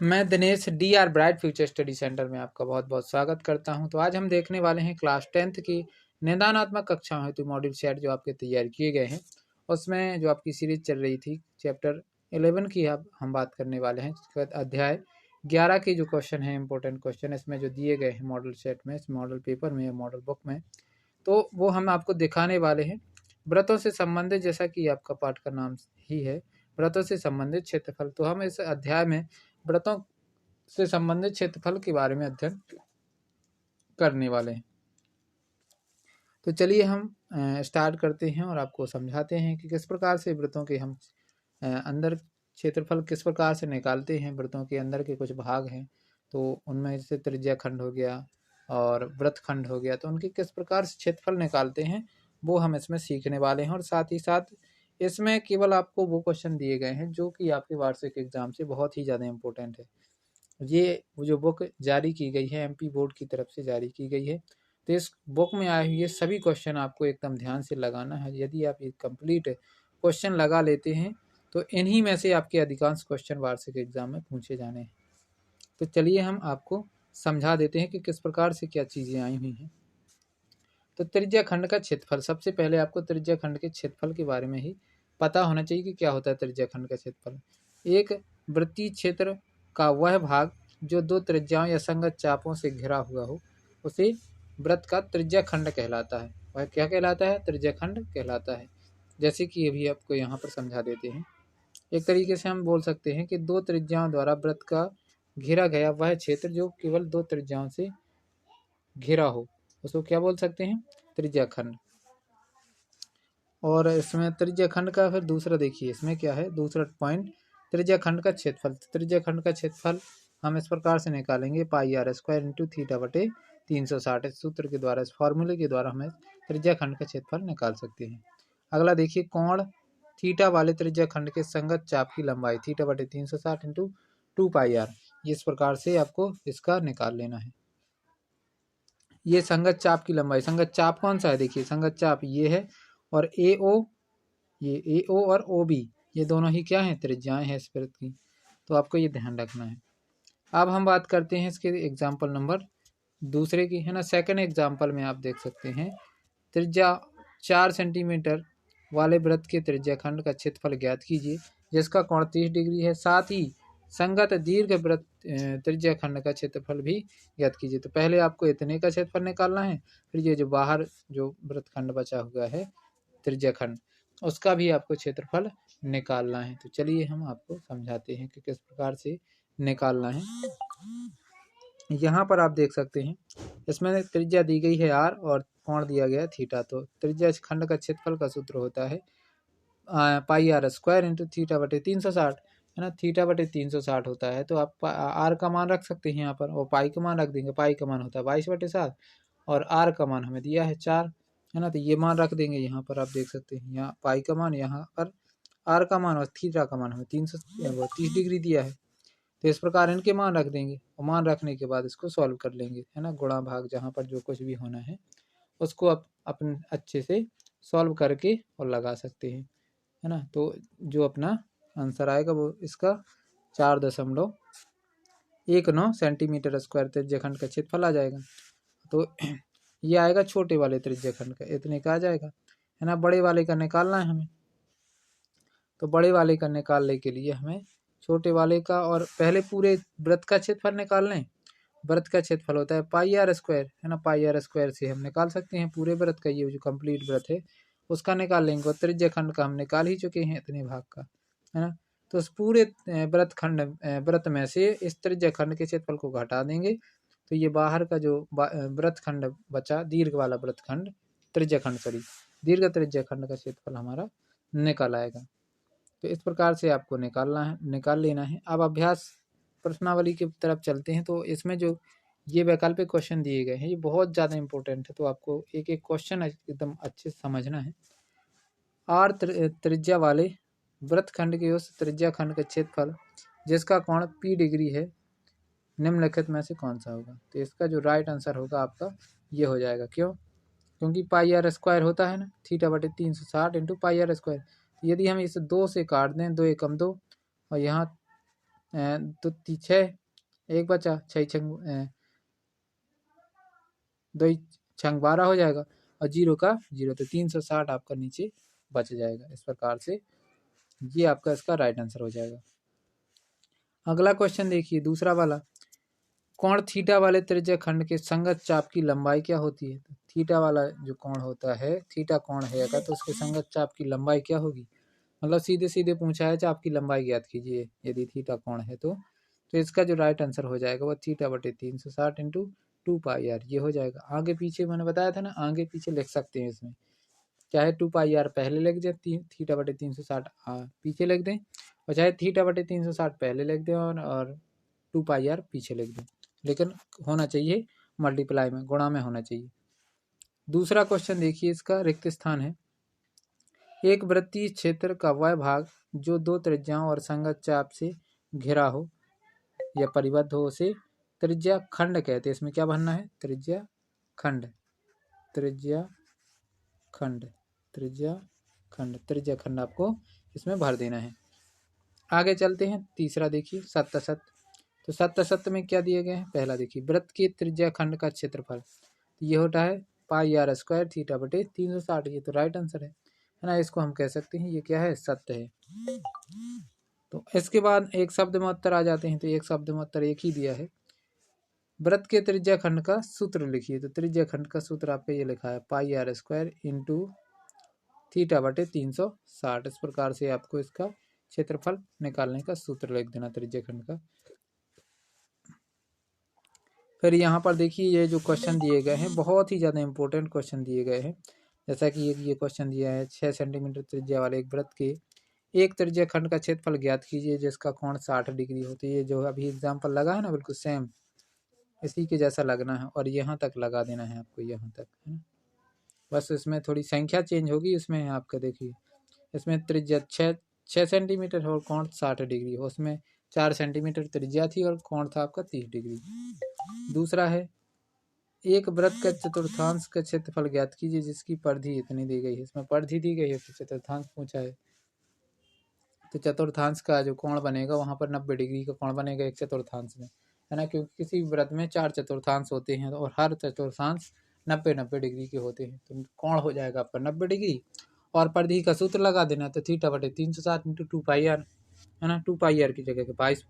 मैं Dinesh DR bright future study centre में आपका बहुत बहुत स्वागत करता हूं। तो आज हम देखने वाले हैं क्लास 10th की निदानात्मक कक्षाओं हेतु मॉड्यूल सेट जो आपके तैयार किए गए हैं। उसमें जो आपकी सीरीज चल रही थी चैप्टर 11 की अब हम बात करने वाले हैं। इसके बाद अध्याय 11 के जो क्वेश्चन है, इंपॉर्टेंट क्वेश्चन इसमें जो दिए गए हैं मॉडल सेट में, इस मॉडल पेपर में या मॉडल बुक में, तो वो हम आपको दिखाने वाले हैं। व्रतों से संबंधित, जैसा कि आपका पाठ का नाम ही है, व्रतों से संबंधित क्षेत्रफल, तो हम इस अध्याय में व्रतों से संबंधित क्षेत्रफल के बारे में अध्ययन करने वाले हैं। तो चलिए हम स्टार्ट करते हैं और आपको समझाते हैं कि किस प्रकार से व्रतों के हम अंदर क्षेत्रफल किस प्रकार से निकालते हैं। व्रतों के अंदर के कुछ भाग हैं, तो उनमें जैसे त्रिज्या खंड हो गया और व्रत खंड हो गया, तो उनके किस प्रकार से क्षेत्रफल निकालते हैं वो हम इसमें सीखने वाले हैं। और साथ ही साथ इसमें केवल आपको वो क्वेश्चन दिए गए हैं जो कि आपके वार्षिक एग्जाम से बहुत ही ज़्यादा इंपॉर्टेंट है। ये जो बुक जारी की गई है MP बोर्ड की तरफ से जारी की गई है, तो इस बुक में आए हुए सभी क्वेश्चन आपको एकदम ध्यान से लगाना है। यदि आप ये कंप्लीट क्वेश्चन लगा लेते हैं तो इन्हीं में से आपके अधिकांश क्वेश्चन वार्षिक एग्जाम में पूछे जाने हैं। तो चलिए हम आपको समझा देते हैं कि किस प्रकार से क्या चीज़ें आई हुई हैं। तो त्रिज्या खंड का क्षेत्रफल, सबसे पहले आपको त्रिज्या खंड के क्षेत्रफल के बारे में ही पता होना चाहिए कि क्या होता है त्रिज्या खंड का क्षेत्रफल। एक वृत्तीय क्षेत्र का वह भाग जो दो त्रिज्याओं या संगत चापों से घिरा हुआ हो उसे वृत्त का त्रिज्या खंड कहलाता है। वह क्या कहलाता है? त्रिज्या खंड कहलाता है। जैसे कि अभी आपको यहाँ पर समझा देते हैं। एक तरीके से हम बोल सकते हैं कि दो त्रिज्याओं द्वारा वृत्त का घेरा गया वह क्षेत्र जो केवल दो त्रिज्याओं से घिरा हो, उसको क्या बोल सकते हैं? त्रिज्या खंड। और इसमें त्रिज्या खंड का फिर दूसरा देखिए, इसमें क्या है दूसरा पॉइंट, त्रिज्या खंड का क्षेत्रफल। त्रिज्या खंड का क्षेत्रफल हम इस प्रकार से निकालेंगे, πr² इंटू थीटा बटे 360। इस सूत्र के द्वारा, इस फॉर्मूले के द्वारा हमें त्रिज्या खंड का क्षेत्रफल निकाल सकते हैं। अगला देखिए, कोण थीटा वाले त्रिज्या खंड के संगत चाप की लंबाई थीटा बटे 360 इंटू 2πr। इस प्रकार से आपको इसका निकाल लेना है। ये संगत चाप की लंबाई, संगत चाप कौन सा है? देखिए संगत चाप ये है, और ये AO और OB ये दोनों ही क्या हैं? त्रिज्याएं हैं इस वृत्त की। तो आपको ये ध्यान रखना है। अब हम बात करते हैं इसके एग्जाम्पल नंबर दूसरे की, है ना। सेकंड एग्जाम्पल में आप देख सकते हैं, त्रिज्या 4 सेंटीमीटर वाले वृत्त के त्रिज्या खंड का क्षेत्रफल ज्ञात कीजिए जिसका कोण 30 डिग्री है। साथ ही संगत दीर्घ वृत्त त्रिज्या खंड का क्षेत्रफल भी ज्ञात कीजिए। तो पहले आपको इतने का क्षेत्रफल निकालना है, फिर ये जो बाहर जो वृत्त खंड बचा हुआ है त्रिज्या खंड, उसका भी आपको क्षेत्रफल निकालना है। तो चलिए हम आपको समझाते हैं कि किस प्रकार से निकालना है। यहाँ पर आप देख सकते हैं, इसमें त्रिज्या दी गई है r और कोण दिया गया है थीटा। तो त्रिज्या खंड का क्षेत्रफल का सूत्र होता है πr² इंटू थीटा बटे 360, है ना। थीटा बटे 360 होता है, तो आप r का मान रख सकते हैं यहाँ पर, और पाई का मान रख देंगे। पाई का मान होता है 22/7 और r का मान हमें दिया है 4, है ना। तो ये मान रख देंगे यहाँ पर, आप देख सकते हैं यहाँ पाई का मान, यहाँ पर r का मान और थीटा का मान हमें 330 डिग्री दिया है। तो इस प्रकार इनके मान रख देंगे, और मान रखने के बाद इसको सॉल्व कर लेंगे, है ना। गुणा भाग जहाँ पर जो कुछ भी होना है उसको अपन अच्छे से सॉल्व करके और लगा सकते हैं, है ना। तो जो अपना आंसर आएगा वो इसका 4.19 सेंटीमीटर स्क्वायर त्रिज्या खंड का क्षेत्रफल आ जाएगा। तो ये आएगा छोटे वाले त्रिज्या खंड का, इतने का आ जाएगा, है ना। बड़े वाले का निकालना है हमें, तो बड़े वाले का निकालने के लिए हमें छोटे वाले का और पहले पूरे वृत्त का क्षेत्रफल निकाल लें। वृत्त का क्षेत्रफल होता है πr², है ना। πr² से हम निकाल सकते हैं पूरे वृत्त का, ये जो कंप्लीट वृत्त है उसका निकाल लेंगे। और त्रिज्या खंड का हम निकाल ही चुके हैं इतने भाग का, है ना। तो उस पूरे वृत्त में से इस त्रिज्या खंड के क्षेत्रफल को घटा देंगे, तो ये बाहर का जो वृत्त खंड बचा, दीर्घ वाला वृत्त खंड, त्रिज्या खंड सॉरी दीर्घ त्रिज्या खंड का क्षेत्रफल हमारा निकल आएगा। तो इस प्रकार से आपको निकाल लेना है। अब अभ्यास प्रश्नावली की तरफ चलते हैं। तो इसमें जो ये वैकल्पिक क्वेश्चन दिए गए हैं ये बहुत ज़्यादा इंपॉर्टेंट है, तो आपको एक एक क्वेश्चन एकदम अच्छे से समझना है। r त्रिज्या वाले वृत्तखंड के उस त्रिज्या खंड का क्षेत्रफल जिसका कोण p डिग्री है निम्नलिखित में से कौन सा होगा? तो इसका जो राइट आंसर होगा आपका ये हो जाएगा। क्यों? क्योंकि πr² होता है ना, थीटा बटे 360 इंटू πr²। यदि हम इसे 2 से काट दें, 2 एकम 2, और यहाँ तो 6 एक बचा, 6 छंग 2 छंग 12 हो जाएगा और 0 का 0, तो 360 आपका नीचे बच जाएगा। इस प्रकार से ये आपका इसका राइट आंसर हो जाएगा। अगला क्वेश्चन देखिए दूसरा वाला, कोण थीटा वाले त्रिज्या खंड के संगत चाप की लंबाई क्या होती है? तो थीटा वाला जो कोण होता है, थीटा कोण है अगर, तो उसके संगत चाप की लंबाई क्या होगी? मतलब सीधे सीधे पूछा है चाप की लंबाई ज्ञात कीजिए यदि थीटा कोण है तो इसका जो राइट आंसर हो जाएगा वो थीटा बटे 360 इंटू 2πr ये हो जाएगा। आगे पीछे मैंने बताया था ना, आगे पीछे लिख सकते हैं इसमें, चाहे 2πr पहले लिख दें, थीटा बटे 360 पीछे लिख दें, और चाहे थीटा बटे 360 पहले लिख दें और 2πr पीछे लिख दें, लेकिन होना चाहिए मल्टीप्लाई में, गुणा में होना चाहिए। दूसरा क्वेश्चन देखिए, इसका रिक्त स्थान है। एक वृत्तीय क्षेत्र का वह भाग जो दो त्रिज्याओं और संगत चाप से घिरा हो या परिबद्ध हो उसे त्रिज्या खंड कहते हैं। इसमें क्या भरना है? त्रिज्या खंड, त्रिज्या खंड, त्रिज्या खंड, त्रिज्या खंड आपको इसमें भर देना है। आगे चलते हैं, तीसरा देखिए सत्य सत्य। तो सत्य सत्य में क्या दिए गए हैं? पहला देखिए, वृत्त के त्रिज्या खंड का क्षेत्रफल, तो ये होता है πr² थीटा बटे 360, ये तो राइट आंसर है ना। इसको हम कह सकते हैं ये क्या है? सत्य है। तो इसके बाद एक शब्द में उत्तर आ जाते हैं, तो एक शब्द में उत्तर एक ही दिया है। वृत्त के त्रिज्या खंड का सूत्र लिखिए, तो त्रिज्या खंड का सूत्र आपका ये लिखा है πr² इंटू थीटा बटे 360। इस प्रकार से आपको इसका क्षेत्रफल निकालने का सूत्र लिख देना त्रिज्या खंड का। फिर यहाँ पर देखिए ये जो क्वेश्चन दिए गए हैं बहुत ही ज़्यादा इंपॉर्टेंट क्वेश्चन दिए गए हैं। जैसा कि ये क्वेश्चन दिया है, 6 सेंटीमीटर त्रिज्या वाले एक वृत्त के एक त्रिज्या खंड का क्षेत्रफल ज्ञात कीजिए जिसका कोण 60 डिग्री हो। तो ये जो अभी एग्जाम्पल लगा है ना, बिल्कुल सेम इसी के जैसा लगना है और यहाँ तक लगा देना है आपको, यहाँ तक है ना। बस इसमें थोड़ी संख्या चेंज होगी। इसमें आपका देखिए, इसमें त्रिज्या 6 सेंटीमीटर और कोण 60 डिग्री हो, उसमें 4 सेंटीमीटर त्रिज्या थी और कोण था आपका 30 डिग्री। दूसरा है, एक वृत्त का चतुर्थांश का क्षेत्रफल ज्ञात कीजिए जिसकी परिधि इतनी दी गई है। इसमें परिधि दी गई है, तो चतुर्थांश पूछा है, तो चतुर्थांश का जो कोण बनेगा वहाँ पर 90 डिग्री का कोण बनेगा एक चतुर्थांश में, है ना, क्योंकि किसी वृत्त में 4 चतुर्थांश होते हैं और हर चतुर्थांश 90 डिग्री के होते हैं, तो कोण हो जाएगा आपका 90 डिग्री। और परिधि का सूत्र लगा देना, तो थीटा बटे 360 इंटू 2πr, है ना, 2πr की जगह 22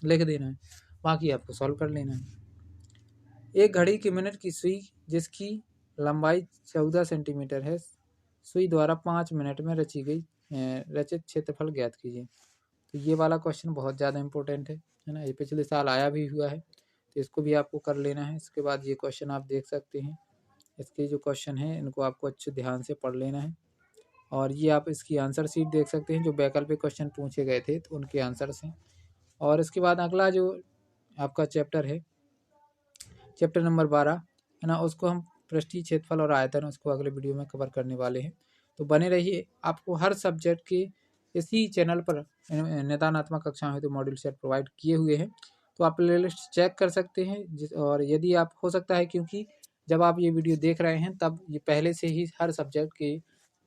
लिख देना है, बाकी आपको सॉल्व कर लेना है। एक घड़ी की मिनट की सुई जिसकी लंबाई 14 सेंटीमीटर है, सुई द्वारा 5 मिनट में रचित क्षेत्रफल ज्ञात कीजिए। तो ये वाला क्वेश्चन बहुत ज़्यादा इंपॉर्टेंट है ना, ये पिछले साल आया भी हुआ है, तो इसको भी आपको कर लेना है। इसके बाद ये क्वेश्चन आप देख सकते हैं, इसके जो क्वेश्चन हैं इनको आपको अच्छे ध्यान से पढ़ लेना है। और ये आप इसकी आंसर शीट देख सकते हैं, जो वैकल्पिक क्वेश्चन पूछे गए थे तो उनके आंसर्स हैं। और इसके बाद अगला जो आपका चैप्टर है, चैप्टर नंबर 12 है ना, उसको हम पृष्ठीय क्षेत्रफल और आयतन उसको अगले वीडियो में कवर करने वाले हैं। तो बने रहिए, आपको हर सब्जेक्ट के इसी चैनल पर निदानात्मक कक्षाएं तो मॉड्यूल सेट प्रोवाइड किए हुए हैं, तो आप प्लेलिस्ट चेक कर सकते हैं। और यदि आप हो सकता है, क्योंकि जब आप ये वीडियो देख रहे हैं तब ये पहले से ही हर सब्जेक्ट के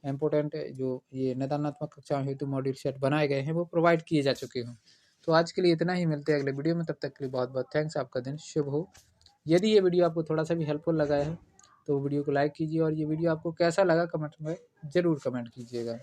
इम्पोर्टेंट जो ये निदानात्मक कक्षाएं हेतु मॉड्यूल सेट बनाए गए हैं वो प्रोवाइड किए जा चुके हों। तो आज के लिए इतना ही, मिलते हैं अगले वीडियो में, तब तक के लिए बहुत बहुत थैंक्स। आपका दिन शुभ हो। यदि ये वीडियो आपको थोड़ा सा भी हेल्पफुल लगा है तो वीडियो को लाइक कीजिए, और ये वीडियो आपको कैसा लगा कमेंट में ज़रूर कमेंट कीजिएगा।